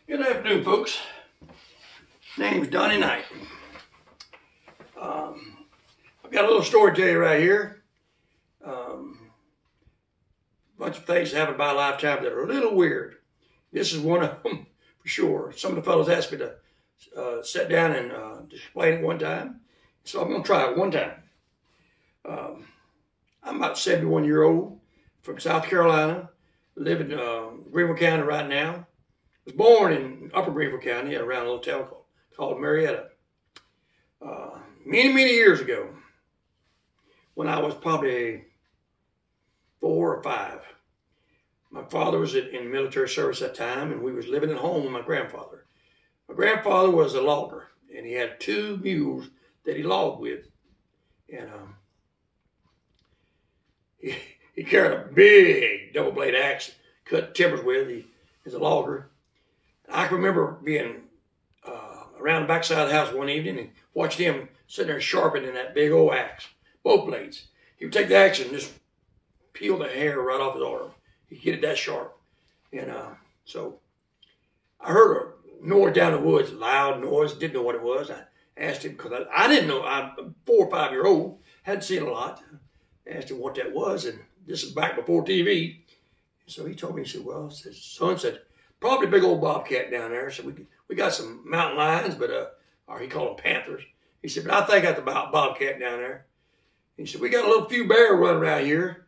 Good afternoon, folks. Name's Donnie Knight. I've got a little story to tell you right here. Bunch of things that happen in my lifetime that are a little weird. This is one of them for sure. Some of the fellows asked me to sit down and explain it one time, so I'm going to try it one time. I'm about 71-year-old from South Carolina, live in Greenville County right now. Was born in Upper Greenville County around a little town called Marietta. Many years ago, when I was probably 4 or 5. My father was in military service at that time, and we was living at home with my grandfather. My grandfather was a logger, and he had 2 mules that he logged with. And he carried a big double blade axe, cut timbers with. He was a logger. I can remember being around the backside of the house one evening and watched him sitting there sharpening that big old axe, both blades. He would take the axe and just peel the hair right off his arm. He'd get it that sharp. And so I heard a noise down the woods, loud noise, didn't know what it was. I asked him, because I didn't know, I'm 4 or 5-year-old, hadn't seen a lot. I asked him what that was, and this is back before TV. So he told me, he said, well, his son said, probably a big old bobcat down there. So we got some mountain lions, but or he called them panthers. He said, but I think that's about bobcat down there. He said, we got a little few bear running around here.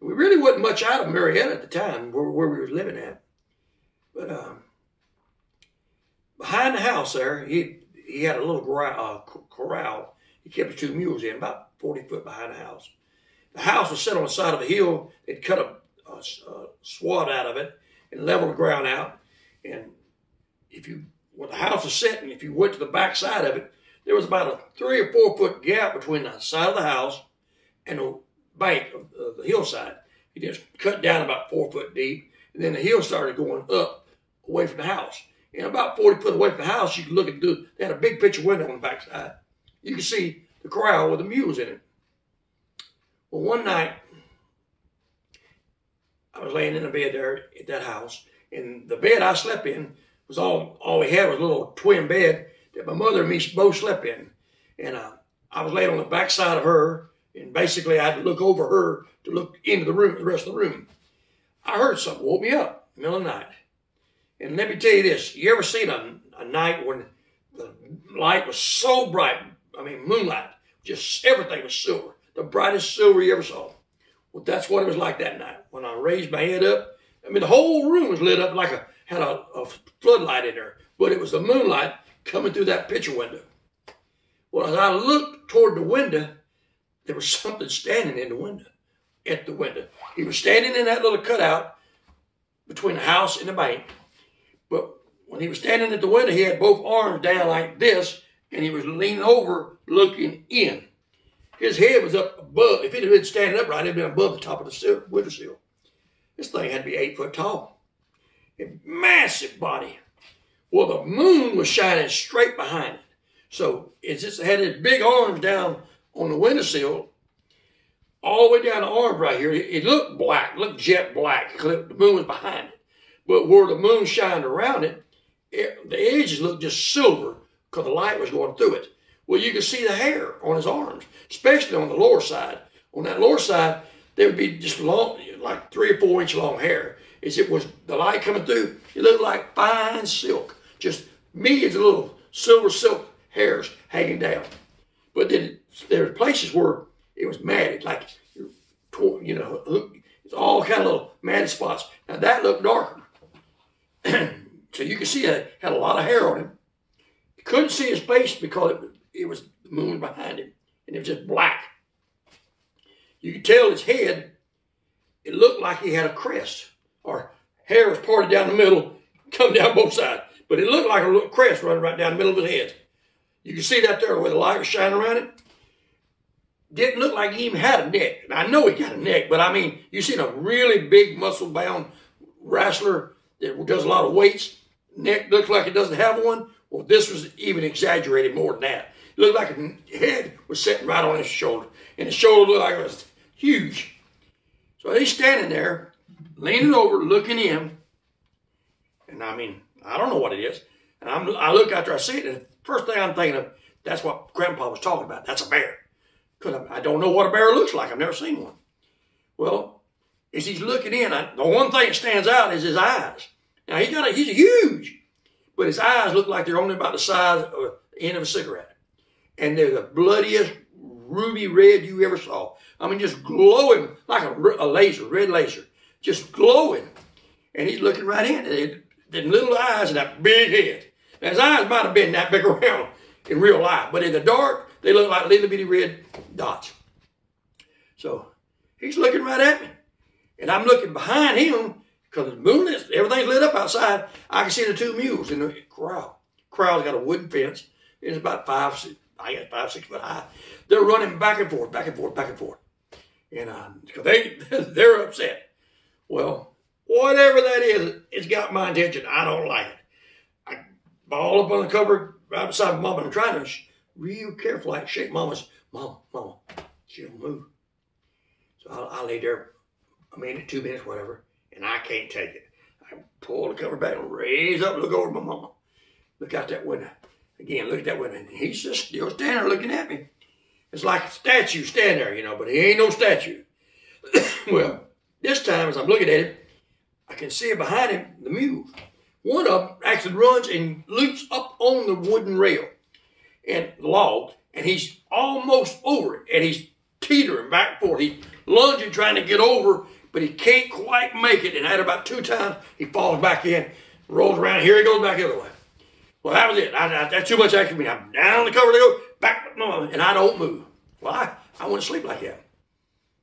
We really wasn't much out of Marietta at the time where we was living at. But behind the house there, he had a little corral. He kept his 2 mules in, about 40 foot behind the house. The house was set on the side of a hill. They'd cut a swat out of it and leveled the ground out. And where the house was set, and if you went to the back side of it, there was about a 3 or 4 foot gap between the side of the house and the bank of the hillside. He just cut down about 4 foot deep, and then the hill started going up away from the house. And about 40 foot away from the house, you could look they had a big picture window on the back side. You could see the corral with the mules in it. Well, one night, I was laying in the bed there at that house, and the bed I slept in was all we had was a little twin bed that my mother and me both slept in. And I was laying on the back side of her, and basically I had to look over her to look into the room, the rest of the room. I heard something woke me up in the middle of the night. And let me tell you this, you ever seen a night when the light was so bright, I mean moonlight, just everything was silver, the brightest silver you ever saw. Well, that's what it was like that night. When I raised my head up, I mean, the whole room was lit up like had a floodlight in there, but it was the moonlight coming through that picture window. Well, as I looked toward the window, there was something standing in the window, at the window. He was standing in that little cutout between the house and the bank. But when he was standing at the window, he had both arms down like this, and he was leaning over looking in. His head was up above. If it had been standing upright, it had been above the top of the windowsill. This thing had to be 8 foot tall. A massive body. Well, the moon was shining straight behind it. So it just had its big arms down on the windowsill, all the way down the arms right here. It looked black, looked jet black, because the moon was behind it. But where the moon shined around it, the edges looked just silver because the light was going through it. Well, you could see the hair on his arms, especially on the lower side. On that lower side, there would be just long, like 3 or 4 inch long hair. As it was the light coming through, it looked like fine silk, just millions of little silver silk hairs hanging down. But then there were places where it was matted, like, you know, it's all kind of little matted spots. Now that looked darker. So you could see it had a lot of hair on him. You couldn't see his face because it was the moon behind him, and it was just black. You could tell his head, it looked like he had a crest, or hair was parted down the middle, come down both sides. But it looked like a little crest running right down the middle of his head. You can see that there where the light was shining around it. Didn't look like he even had a neck. And I know he got a neck, but I mean, you seen a really big muscle-bound wrestler that does a lot of weights. Neck looks like it doesn't have one. Well, this was even exaggerated more than that. It looked like his head was sitting right on his shoulder. And his shoulder looked like it was huge. So he's standing there, leaning over, looking in. And I mean, I don't know what it is. And I look out there, I see it, and the first thing I'm thinking of, that's what Grandpa was talking about. That's a bear. Because I don't know what a bear looks like. I've never seen one. Well, as he's looking in, the one thing that stands out is his eyes. Now, he's huge, but his eyes look like they're only about the size of the end of a cigarette. And they're the bloodiest ruby red you ever saw. I mean, just glowing like a laser, red laser, just glowing. And he's looking right in it. Them little eyes and that big head. Now, his eyes might have been that big around in real life, but in the dark, they look like little bitty red dots. So he's looking right at me. And I'm looking behind him because it's moonlit. Everything's lit up outside. I can see the two mules in the corral. Corral's got a wooden fence. It's about 5, 6 foot high. They're running back and forth, back and forth, back and forth. And they're upset. Well, whatever that is, it's got my attention. I don't like it. I ball up on the cover right beside Mama. I'm trying to real careful, like shake Mama, she don't move. So I lay there a minute, 2 minutes, whatever, and I can't take it. I pull the cover back and raise up and look over at my mama. Look out that window. Again, look at that window. And he's just still standing there looking at me. It's like a statue standing there, you know, but he ain't no statue. Well, this time as I'm looking at him, I can see behind him the mule. One of them actually runs and leaps up on the wooden rail and the log, and he's almost over it, and he's teetering back and forth. He's lunging, trying to get over, but he can't quite make it. And at about 2 times, he falls back in, rolls around. Here he goes back the other way. Well, that was it. That's too much action for me. I'm down the cover to go, back, and I don't move. Well, I want to sleep like that.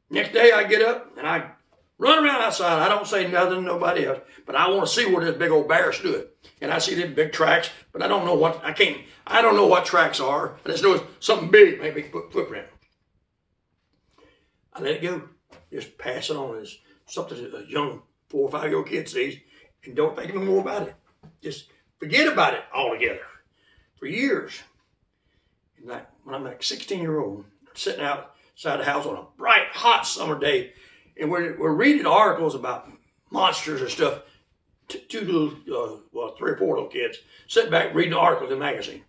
Next day, I get up, and I run around outside. I don't say nothing to nobody else, but I want to see where this big old bear stood. And I see them big tracks, but I don't know what tracks are. I just know it's something big, maybe footprint. I let it go. Just pass it on as something a young 4 or 5-year-old kid sees and don't think any more about it. Just forget about it altogether. For years, when I'm like 16-year-old, sitting outside the house on a bright, hot summer day, and we're reading articles about monsters and stuff. 3 or 4 little kids sitting back reading articles in the magazine.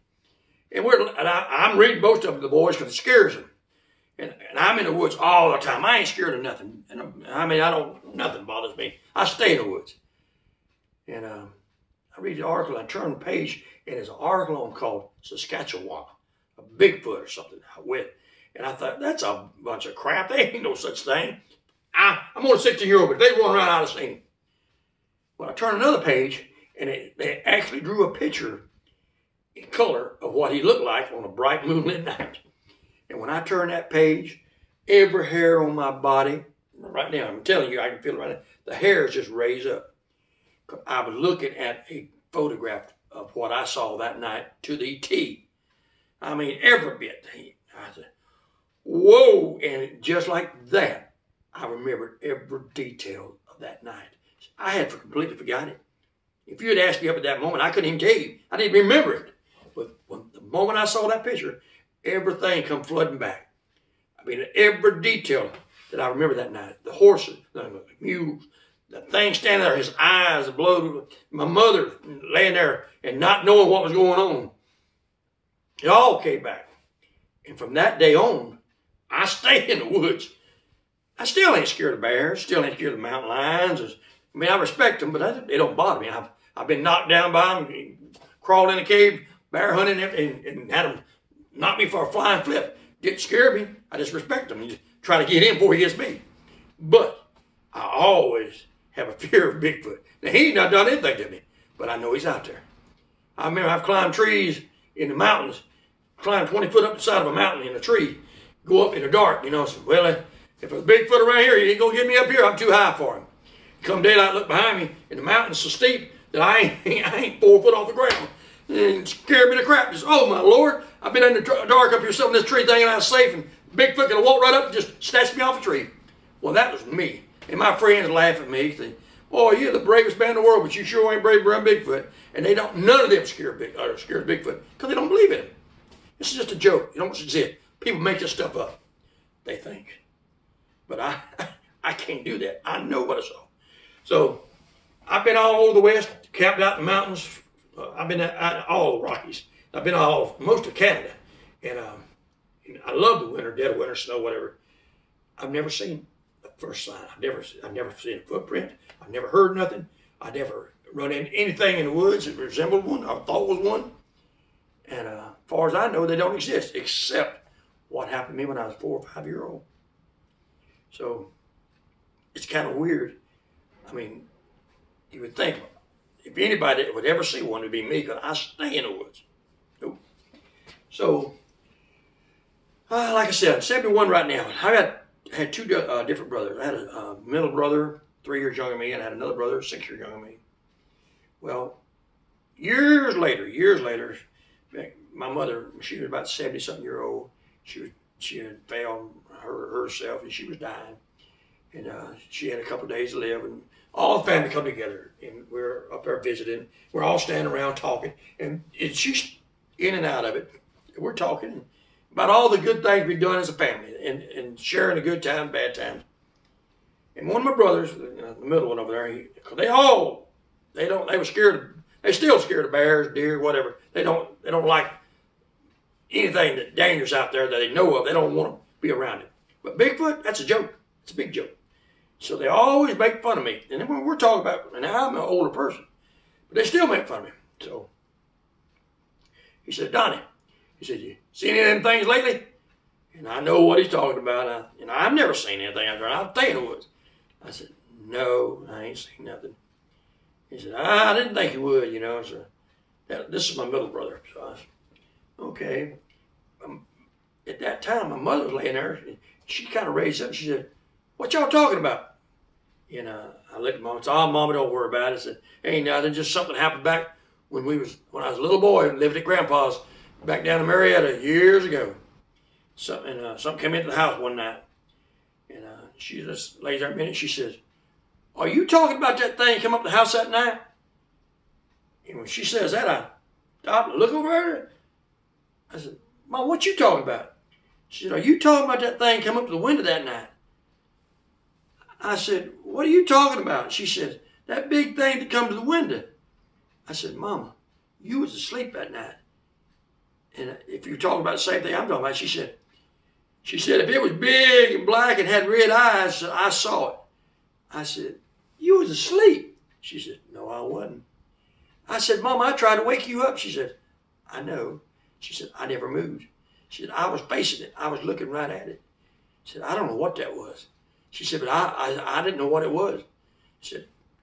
And I'm reading most of them to the boys because it scares them. And I'm in the woods all the time. I ain't scared of nothing. And nothing bothers me. I stay in the woods. And I read the article, I turn the page, and there's an article on called Saskatchewan, a Bigfoot or something out with. And I thought, that's a bunch of crap. There ain't no such thing. I'm only 16-year-old, but if they run around, I'd have seen him. Well, I turn another page, and they actually drew a picture in color of what he looked like on a bright moonlit night. And when I turn that page, every hair on my body, right now, I'm telling you, I can feel it right now, the hairs just raise up. I was looking at a photograph of what I saw that night to the T. I mean, every bit. I said, whoa, and just like that, I remembered every detail of that night. I had completely forgot it. If you had asked me up at that moment, I couldn't even tell you. I didn't remember it. But the moment I saw that picture, everything come flooding back. I mean, every detail that I remember that night. The horses, the mules, the thing standing there, his eyes, the blood, my mother laying there and not knowing what was going on. It all came back. And from that day on, I stayed in the woods. I still ain't scared of bears, still ain't scared of mountain lions. I mean, I respect them, but they don't bother me. I've been knocked down by them, crawled in a cave, bear hunting, and had them knock me for a flying flip. Didn't scare me. I just respect them and just try to get in before he gets me. But I always have a fear of Bigfoot. Now, he ain't not done anything to me, but I know he's out there. I remember I've climbed trees in the mountains, climbed 20 foot up the side of a mountain in a tree, go up in the dark, you know. So, well, if there's a Bigfoot around here, he ain't going to get me up here. I'm too high for him. Come daylight, look behind me, and the mountain's so steep that I ain't 4 foot off the ground. And it scared me to crap. Just, oh, my Lord, I've been in the dark up here, sitting in this tree thinking I was safe, and Bigfoot could have walked right up and just snatched me off a tree. Well, that was me. And my friends laugh at me. They, oh, you're the bravest man in the world, but you sure ain't brave around Bigfoot. And they don't, none of them scared of Bigfoot because they don't believe in him. This is just a joke. It don't exist. People make this stuff up, they think. But I can't do that. I know what I saw. So I've been all over the West, camped out in the mountains I've been at all the Rockies. I've been most of Canada, and I love the winter, dead of winter, snow, whatever. I've never seen the first sign. I've never seen a footprint. I've never heard nothing. I never run into anything in the woods that resembled one. I thought was one. And as far as I know, they don't exist, except what happened to me when I was 4 or 5 years old. So it's kind of weird. I mean, you would think if anybody that would ever see one, it would be me, because I stay in the woods. Nope. So, like I said, I'm 71 right now. I had two different brothers. I had a middle brother, 3 years younger than me, and I had another brother, 6 years younger than me. Well, years later, my mother, she was about 70-something year old. She had found herself, and she was dying. And she had a couple of days to live, and all the family come together, and we're up there visiting. We're all standing around talking, and she's in and out of it. We're talking about all the good things we've done as a family, and sharing the good times, bad times. And one of my brothers, the middle one over there, they were scared. They still scared of bears, deer, whatever. They don't like anything that dangerous out there that they know of. They don't want to be around it. But Bigfoot, that's a joke. It's a big joke. So they always make fun of me. And then when we're talking about, and now I'm an older person, but they still make fun of me. So he said, Donnie, he said, you seen any of them things lately? And I know what he's talking about. And I've never seen anything out there. I'll stay in the woods. I said, no, I ain't seen nothing. He said, I didn't think you would, you know. So this is my middle brother. So I said, okay. At that time, my mother was laying there. She kind of raised up and she said, what y'all talking about? And I looked at Mom and said, oh, Mama, don't worry about it. I said, ain't nothing, just something happened back when I was a little boy and lived at Grandpa's back down in Marietta years ago. Something came into the house one night. And she just lays there a minute. She says, are you talking about that thing come up the house that night? And when she says that, I stop and look over at her. I said, Mom, what you talking about? She said, are you talking about that thing come up to the window that night? I said, what are you talking about? She said, that big thing that come to the window. I said, Mama, you was asleep that night. And if you're talking about the same thing I'm talking about, she said, if it was big and black and had red eyes, I saw it. I said, you was asleep. She said, no, I wasn't. I said, Mama, I tried to wake you up. She said, I know. She said, I never moved. She said, I was facing it. I was looking right at it. She said, I don't know what that was. She said, but I didn't know what it was.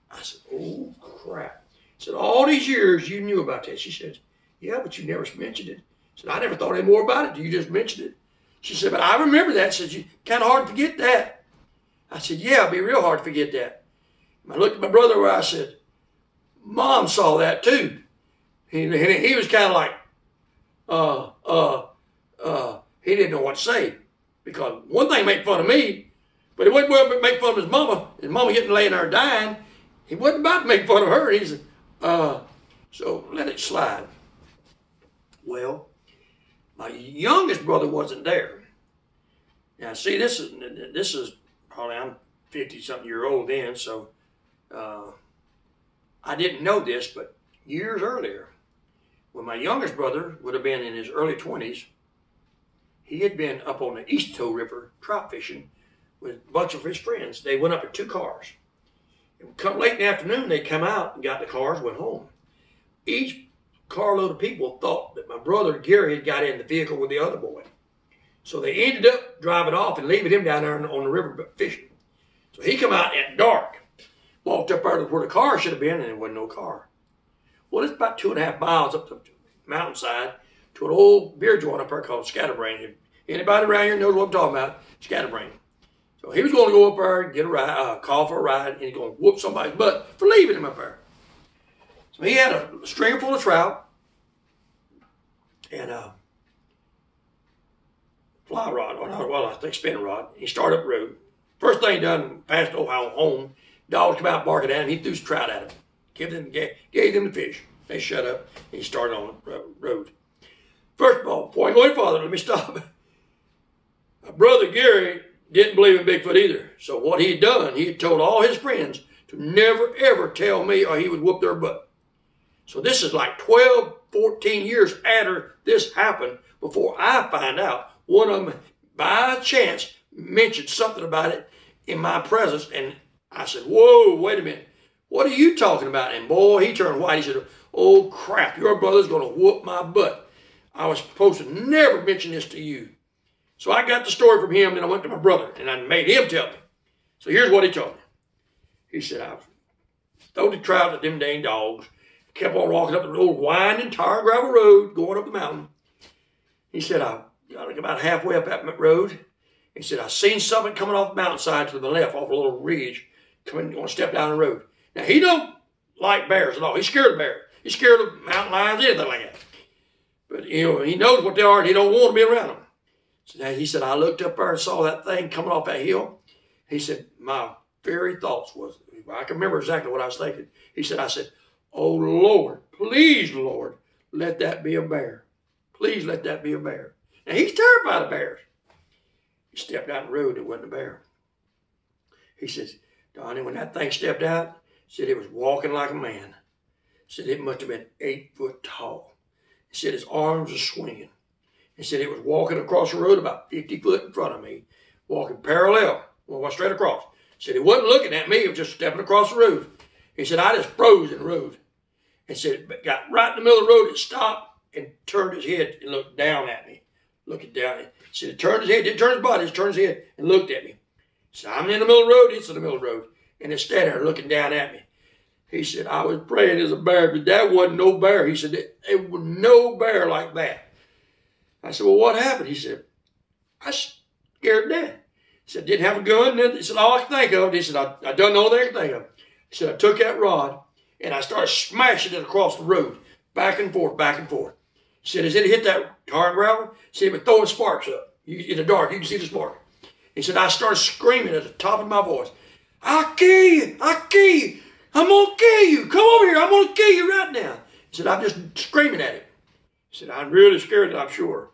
I said, oh, crap. She said, all these years you knew about that. She said, yeah, but you never mentioned it. She said, I never thought any more about it. You just mentioned it. She said, but I remember that. She said, kind of hard to forget that. I said, yeah, it'd be real hard to forget that. And I looked at my brother where I said, Mom saw that too. He was kind of like, he didn't know what to say. Because one thing make fun of me, but he wasn't make fun of his mama. His mama getting laying there dying. He wasn't about to make fun of her. He said, so let it slide. Well, my youngest brother wasn't there. Now, see, this is probably, I'm 50-something year old then, so I didn't know this, but years earlier, when my youngest brother would have been in his early 20s, he had been up on the East Toe River trout fishing with a bunch of his friends. They went up in 2 cars. And come late in the afternoon, they come out and got the cars, went home. Each carload of people thought that my brother Gary had got in the vehicle with the other boy. So they ended up driving off and leaving him down there on the river fishing. So he come out at dark, walked up there to where the car should have been, and there wasn't no car. Well, it's about 2.5 miles up the mountainside to an old beer joint up there called Scatterbrain. Anybody around here knows what I'm talking about, Scatterbrain. So he was going to go up there and get a ride, call for a ride, and he's going to whoop somebody's butt for leaving him up there. So he had a stringer full of trout and a fly rod, I think spinning rod. He started up the road. First thing he done, passed Ohio home, dogs come out barking at him. He threw some trout at him, gave them the fish. They shut up, and he started on the road. First of all, before I go any farther, let me stop. My brother Gary didn't believe in Bigfoot either. So what he had done, he had told all his friends to never, ever tell me or he would whoop their butt. So this is like 12, 14 years after this happened before I find out. One of them, by chance, mentioned something about it in my presence. And I said, whoa, wait a minute. What are you talking about? And boy, he turned white. He said, oh, crap, your brother's going to whoop my butt. I was supposed to never mention this to you. So I got the story from him, then I went to my brother, and I made him tell me. So here's what he told me. He said, I was totally trout at them dang dogs. Kept on walking up the old winding tar gravel road, going up the mountain. He said, I got about halfway up that road. He said, I seen something coming off the mountainside to the left, off a little ridge, coming on a step down the road. Now, he don't like bears at all. He's scared of bears. He's scared of mountain lions, anything like that. But, you know, he knows what they are, and he don't want to be around them. So he said, I looked up there and saw that thing coming off that hill. He said, my very thoughts was, I can remember exactly what I was thinking. He said, I said, oh, Lord, please, Lord, let that be a bear. Please let that be a bear. Now, he's terrified of bears. He stepped out the road, it wasn't a bear. He says, Donnie, when that thing stepped out, said it was walking like a man. Said it must have been 8 foot tall. He said his arms were swinging. He said it was walking across the road about 50 foot in front of me, walking parallel, walking straight across. He said he wasn't looking at me, he was just stepping across the road. He said, I just froze in the road. He said, it got right in the middle of the road, it stopped and turned his head and looked down at me. Looking down. He said, it turned his head, didn't turn his body, it turned his head and looked at me. He said, I'm in the middle of the road, it's in the middle of the road. And it's standing there looking down at me. He said, I was praying as a bear, but that wasn't no bear. He said, it was no bear like that. I said, well, what happened? He said, I scared to death. He said, didn't have a gun. He said, all I can think of. He said, I done all that I can think of. He said, I took that rod and I started smashing it across the road, back and forth, back and forth. He said, as it hit that tar and gravel, he said, it was throwing sparks up. In the dark, you can see the spark. He said, I started screaming at the top of my voice, I'll kill you, I'll kill you. I'm going to kill you. Come over here. I'm going to kill you right now. He said, I'm just screaming at him. He said, I'm really scared, I'm sure.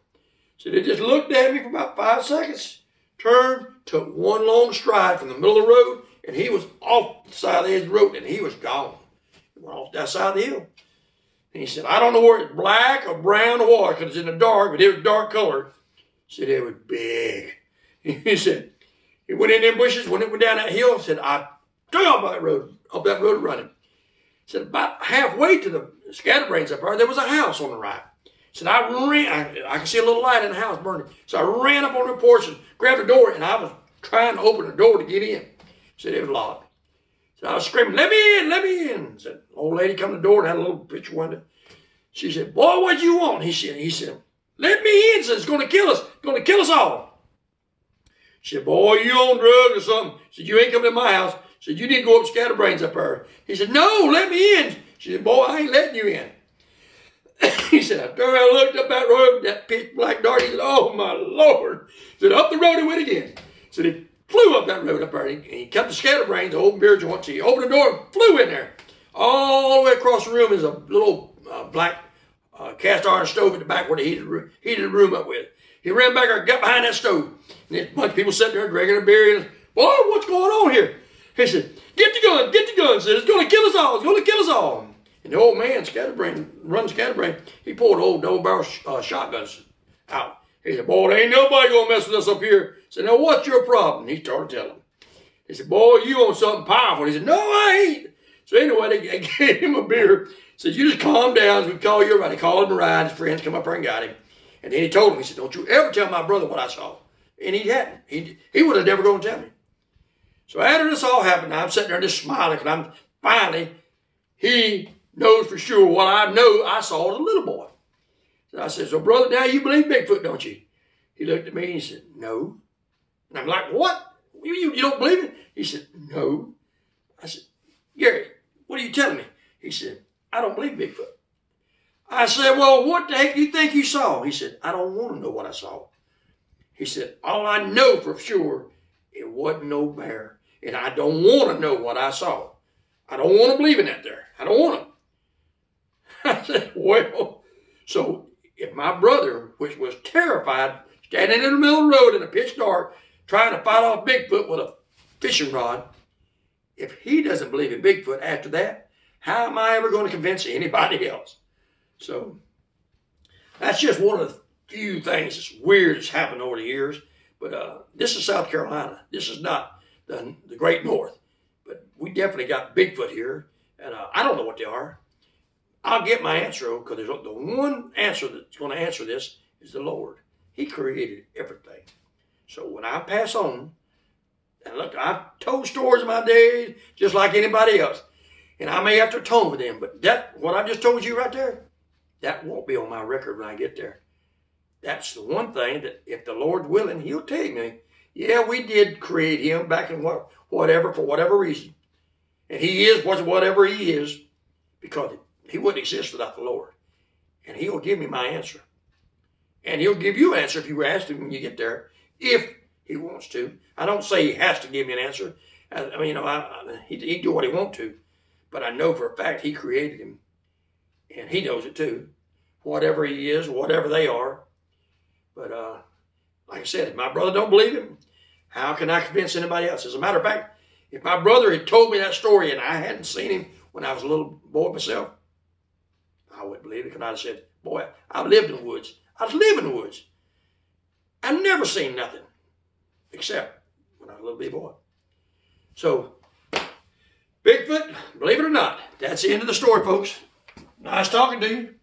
He said, he just looked at me for about 5 seconds, turned, took one long stride from the middle of the road, and he was off the side of the edge of the road, and he was gone. He went off that side of the hill. And he said, I don't know where it's black or brown or what, because it's in the dark, but it was dark color. He said, it was big. He said, he went in them bushes, when it went down that hill, said, I took off that road running. He said, about halfway to the scatterbrains up there was a house on the right. He said, I ran, I could see a little light in the house burning. So I ran up on the porch and grabbed the door, and I was trying to open the door to get in. He said, it was locked. So I was screaming, let me in, let me in. Said, old lady come to the door and had a little picture window. She said, boy, what you want? He said, let me in. Said, it's going to kill us. It's going to kill us all. She said, boy, you on drugs or something. She said, you ain't coming to my house. She said, you need to go up scatterbrains up there. He said, no, let me in. She said, boy, I ain't letting you in. He said, I turned around and looked up that road, that pitch black dark. He said, oh, my Lord. He said, up the road he went again. He said, he flew up that road up there. And he cut the scatterbrains, the old beer joint. So he opened the door and flew in there. All the way across the room is a little black cast iron stove in the back where they heated the room up with. He ran back there, got behind that stove. And there's a bunch of people sitting there drinking their beer. And, boy, what's going on here? He said, get the gun, get the gun. He said, it's going to kill us all. It's going to kill us all. And the old man, Scatterbrain, he pulled old double-barrel shotguns out. He said, boy, there ain't nobody going to mess with us up here. He said, now, what's your problem? He started telling him. He said, boy, you want something powerful. He said, no, I ain't. So anyway, they gave him a beer. Said, you just calm down. So we call you a ride. He called him a ride. His friends come up there and got him. And then he told him, he said, don't you ever tell my brother what I saw. And he hadn't. He would have never gone to tell me. So after this all happened, I'm sitting there just smiling because he knows for sure what I know I saw as a little boy. So I said, so brother, now you believe Bigfoot, don't you? He looked at me and he said, no. And I'm like, what? You don't believe it? He said, no. I said, Gary, what are you telling me? He said, I don't believe Bigfoot. I said, well, what the heck do you think you saw? He said, I don't want to know what I saw. He said, all I know for sure, it wasn't no bear. And I don't want to know what I saw. I don't want to believe in that there. I don't want to. I said, well, so if my brother, which was terrified, standing in the middle of the road in the pitch dark, trying to fight off Bigfoot with a fishing rod, if he doesn't believe in Bigfoot after that, how am I ever going to convince anybody else? So that's just one of the few things that's weird that's happened over the years. But this is South Carolina. This is not the Great North. But we definitely got Bigfoot here. And I don't know what they are. I'll get my answer, because there's the one answer that's going to answer this is the Lord. He created everything. So when I pass on, and look, I've told stories of my days just like anybody else. And I may have to atone for them. But that, what I just told you right there, that won't be on my record when I get there. That's the one thing that if the Lord's willing, he'll tell me, yeah, we did create him back in whatever, for whatever reason. And he is whatever he is, because he wouldn't exist without the Lord. And he'll give me my answer. And he'll give you an answer if you ask him when you get there, if he wants to. I don't say he has to give me an answer. I mean, he can do what he wants to. But I know for a fact he created him. And he knows it too. Whatever he is, whatever they are. But like I said, if my brother don't believe him, how can I convince anybody else? As a matter of fact, if my brother had told me that story and I hadn't seen him when I was a little boy myself, I wouldn't believe it, because I'd have said, boy, I've lived in the woods. I was living in the woods. I've never seen nothing except when I was a little bitty boy. So, Bigfoot, believe it or not, that's the end of the story, folks. Nice talking to you.